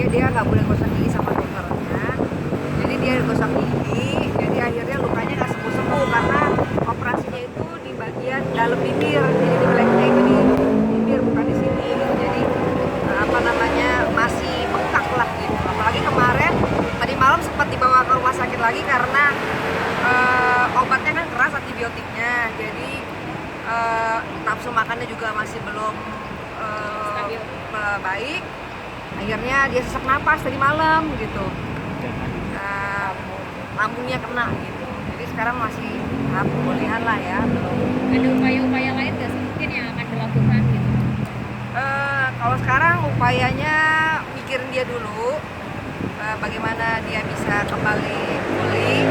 dia nggak boleh gosok gigi sama dokternya, jadi dia gosok gigi, jadi akhirnya lukanya nggak sembuh-sembuh karena operasinya itu di bagian dalam bibir, jadi di belakangnya itu di bibir bukan di sini gitu. Jadi apa namanya masih bengkak lah gitu. Apalagi kemarin tadi malam sempat dibawa ke rumah sakit lagi karena obatnya kan keras antibiotiknya, jadi nafsu makannya juga masih belum baik. Akhirnya dia sesak napas tadi malam gitu, lambungnya kena gitu. Jadi sekarang masih tahap pemulihan lah ya. Ada upaya-upaya lain nggak sih mungkin yang akan dilakukan gitu? Kalau sekarang upayanya mikirin dia dulu, bagaimana dia bisa kembali pulih.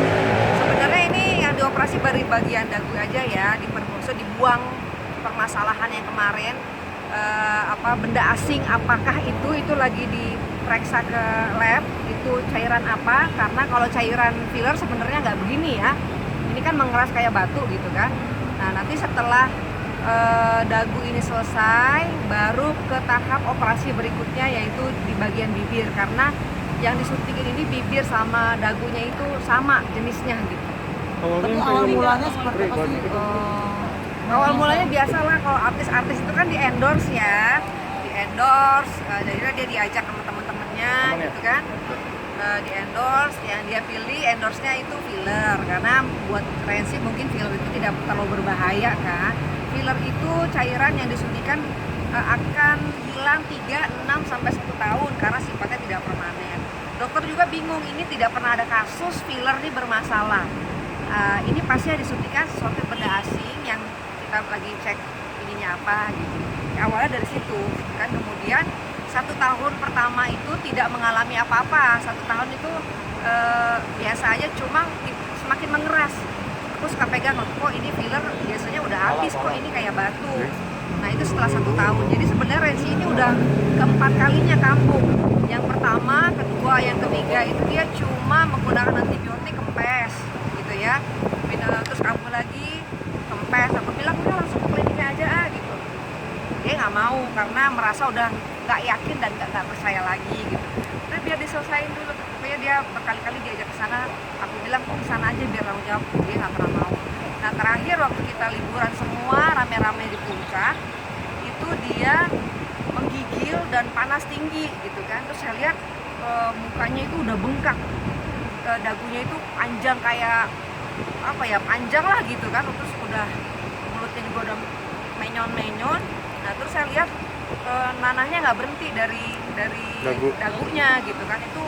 Sebenarnya ini yang dioperasi baru bagian dagu aja ya, dibuang permasalahan yang kemarin. Benda asing apakah itu lagi diperiksa ke lab, itu cairan apa, karena kalau cairan filler sebenarnya nggak begini ya, ini kan mengeras kayak batu gitu kan. Nah nanti setelah dagu ini selesai baru ke tahap operasi berikutnya, yaitu di bagian bibir, karena yang disuntikin ini bibir sama dagunya itu sama jenisnya gitu. Tapi awal mulanya seperti apa sih? Awal mulanya biasalah, kalau artis-artis itu kan di endorse ya, jadi dia diajak sama temen-temennya gitu kan, di endorse, yang dia pilih endorse-nya itu filler, karena buat Rensi mungkin filler itu tidak terlalu berbahaya kan. Filler itu cairan yang disuntikan akan hilang 3, 6 sampai 1 tahun karena sifatnya tidak permanen. Dokter juga bingung, ini tidak pernah ada kasus filler ini bermasalah. Ini pasti disuntikan sesuatu benda asing yang kita lagi cek ininya apa gitu. Awalnya dari situ kan, kemudian 1 tahun pertama itu tidak mengalami apa-apa. 1 tahun itu biasa aja, cuma semakin mengeras. Aku suka pegang, kok ini filler biasanya udah habis, kok ini kayak batu. Nah itu setelah 1 tahun. Jadi sebenarnya Rensi ini udah keempat kalinya kambuh. Yang pertama, kedua, yang ketiga itu dia cuma menggunakan antibiotik kempes gitu ya. Terus kambuh lagi kempes, aku bilang udah langsung ke kliniknya aja gitu. Dia nggak mau karena merasa udah nggak yakin dan nggak percaya lagi gitu. Udah biar diselesain dulu. Pokoknya dia berkali-kali diajak ke sana. Aku bilang kok ke sana aja biar tanggung jawab. Dia nggak pernah mau. Nah terakhir waktu kita liburan semua rame-rame di puncak, itu dia menggigil dan panas tinggi gitu kan. Terus saya lihat mukanya itu udah bengkak, dagunya itu panjang kayak apa ya, panjang lah gitu kan. Terus udah mulutnya juga udah menyon-menyon. Nah terus saya lihat nanahnya nggak berhenti dari dagunya gitu kan. Itu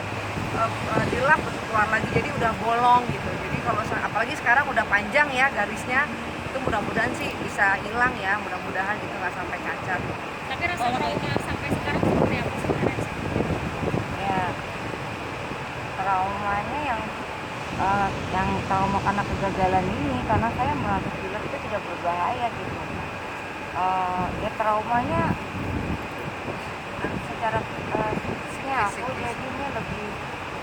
dilap keluar lagi, jadi udah bolong gitu. Jadi kalau apalagi sekarang udah panjang ya garisnya, itu mudah-mudahan sih bisa hilang ya, mudah-mudahan gitu nggak sampai cacat. Tapi rasa trauma sampai sekarang seperti apa sebenarnya sih? Ya, traumanya yang trauma karena kegagalan ini, karena saya merasa filler itu tidak berbahaya gitu. Ya traumanya secara fisiknya aku jadinya lebih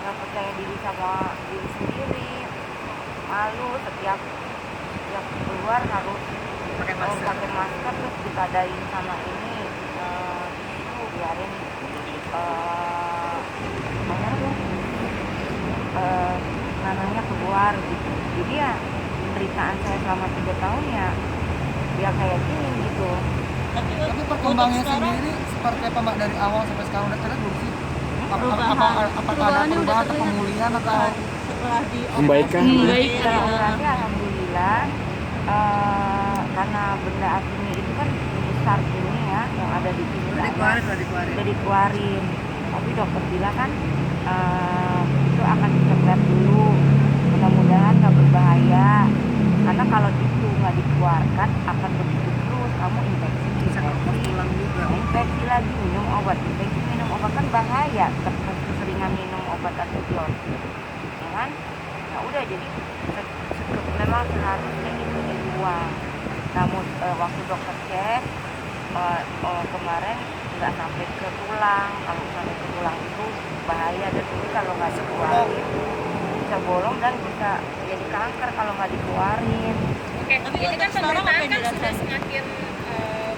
nggak percaya diri sama diri sendiri, malu setiap keluar harus Pakai masker. pakai masker, terus ditadain sama ini itu biarin nanahnya keluar gitu. Jadi ya penderitaan saya selama 3 tahun ya kayak gini gitu. Tapi perkembangannya sendiri seperti apa Mbak dari awal sampai sekarang, udah terlihat belum sih? Apakah ada perubahan atau pemulihan atau setelah di Kebaikan. Berarti alhamdulillah karena benda asingnya itu kan besar ini ya, yang ada di sini udah dikeluarin. Tapi dokter bilang kan itu akan dicek dulu, mudah-mudahan nggak berbahaya, karena kalau itu nggak dikeluarkan akan begitu terus, kamu infeksi lagi, minum obat kan bahaya, keseringan minum obat antibiotik ya kan. Nah udah, jadi memang seharusnya itu dibuang. Namun waktu dokter cek kemarin nggak sampai ke tulang. Kalau sampai ke tulang itu bahaya, dan itu kalau nggak dikeluarin bisa bolong dan bisa jadi kanker kalau nggak dikeluarin. Oke, ini kan pemberitaan kan sudah semakin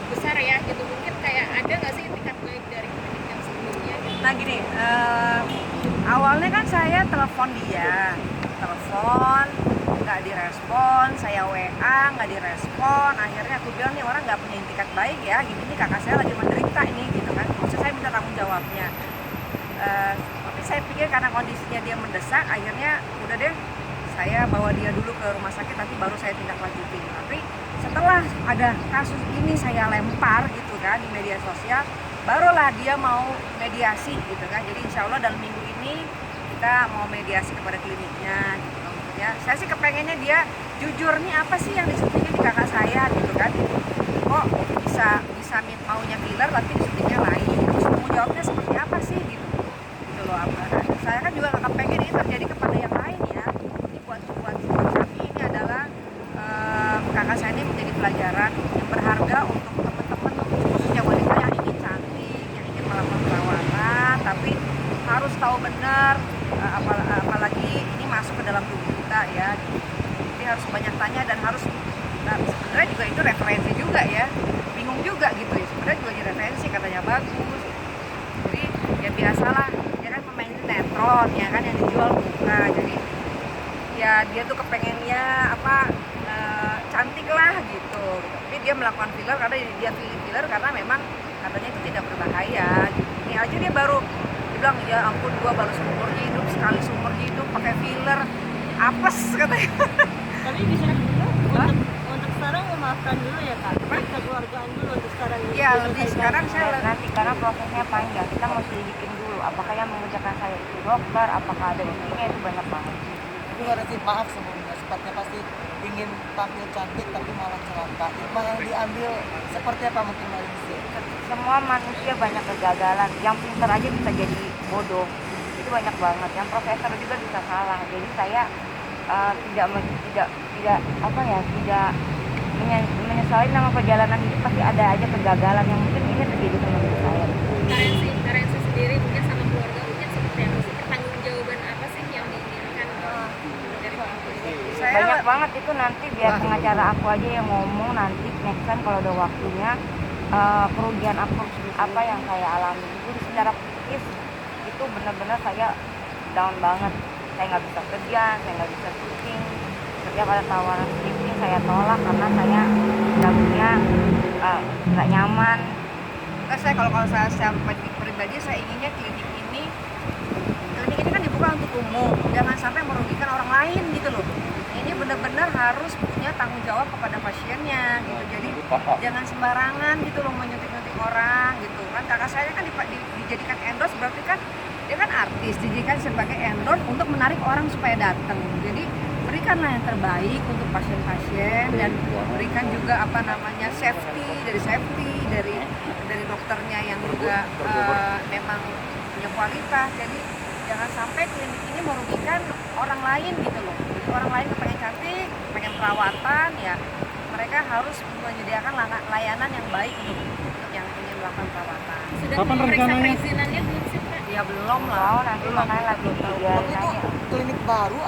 besar ya gitu. Mungkin kayak ada nggak sih itikat baik dari klinik yang sebelumnya gitu? Nah gini, awalnya kan saya telepon dia, telepon nggak direspon, saya WA nggak direspon. Akhirnya aku bilang nih orang nggak punya itikat baik ya, gini nih kakak saya lagi menderita ini gitu kan. Maksud saya minta tanggung jawabnya. Tapi saya pikir karena kondisinya dia mendesak, akhirnya udah deh saya bawa dia dulu ke rumah sakit, nanti baru saya tindak lanjutin. Tapi setelah ada kasus ini saya lempar gitu kan di media sosial, barulah dia mau mediasi gitu kan. Jadi insya Allah dalam minggu ini kita mau mediasi kepada kliniknya gitu kan. Ya, saya sih kepengennya dia jujur nih apa sih yang disuntikin di kakak saya gitu kan. Kok bisa maunya filler tapi disuntiknya lain. Terus tanggung jawabnya seperti apa sih gitu. Gitu loh apa. Saya kan juga gak kepengen ini terjadi kepada yang lain ya. Ini buat kami ini adalah kakak saya ini menjadi pelajaran yang berharga untuk teman-teman khususnya wanita yang ingin cantik, yang ingin melakukan perawatan, tapi harus tahu benar apalagi ini masuk ke dalam tubuh kita ya. Jadi harus banyak tanya dan harus sebenarnya juga itu referensi juga ya. Bingung juga gitu ya. Sebenarnya juga jadi referensi katanya bagus. Jadi ya biasalah dia kan pemain sinetron ya kan yang dijual muka. Jadi ya dia tuh kepengennya cantik lah gitu. Tapi dia melakukan filler karena dia pilih filler karena memang katanya itu tidak berbahaya. Ini aja dia baru bilang ya ampun gua baru seumur hidup sekali seumur hidup pakai filler apes katanya. Tapi bisa dulu untuk sekarang memaafkan dulu ya kak, kekeluargaan dulu untuk sekarang. Iya lebih sekarang saya Nanti karena prosesnya panjang, kita mau selidikin dulu apakah yang mengerjakan saya itu dokter, apakah ada istrinya, itu banyak banget. Itu harus maaf sebelumnya, sepertinya pasti ingin tampil cantik tapi malah celaka. Hikmah yang diambil seperti apa mungkin Mbak Lisa? Semua manusia banyak kegagalan, yang pintar aja bisa jadi bodoh, itu banyak banget. Yang profesor juga bisa salah. Jadi saya tidak menyesali nama perjalanan hidup, pasti ada aja kegagalan yang mungkin ini terjadi sama diri saya. Karensi sendiri mungkin sama keluarga mungkin seperti apa sih, pertanggungjawaban apa sih yang diinginkan dari pelaku ini? Banyak banget itu, nanti biar pengacara aku aja yang ngomong nanti next time kalau ada waktunya. Kerugian apa yang saya alami itu secara psikis itu benar-benar saya down banget. Saya nggak bisa kerja, saya nggak bisa syuting. Setiap ada tawaran syuting saya tolak karena saya dalamnya nggak nyaman. saya kalau saya secara pribadi saya inginnya klinik ini kan dibuka untuk umum, jangan sampai merugikan orang lain gitu loh. Ini benar-benar harus punya tanggung jawab kepada pasiennya gitu. Jadi jangan sembarangan gitu loh menyuntik-nyuntik orang gitu kan. Kakak saya kan dijadikan endorse, berarti kan dia kan artis, dijadikan sebagai endorse untuk menarik orang supaya datang. Jadi berikanlah yang terbaik untuk pasien-pasien dan berikan juga safety dari dokternya yang juga memang punya kualitas. Jadi jangan sampai klinik ini merugikan orang lain gitu loh. Jadi orang lain kepengen cantik, pengen perawatan ya, mereka harus menyediakan layanan yang baik untuk yang ingin melakukan perawatan. Sudah Kapan memeriksa rencananya? perizinannya belum sih Kak? Ya belum lah. Nanti makanya lagi Waktu itu klinik baru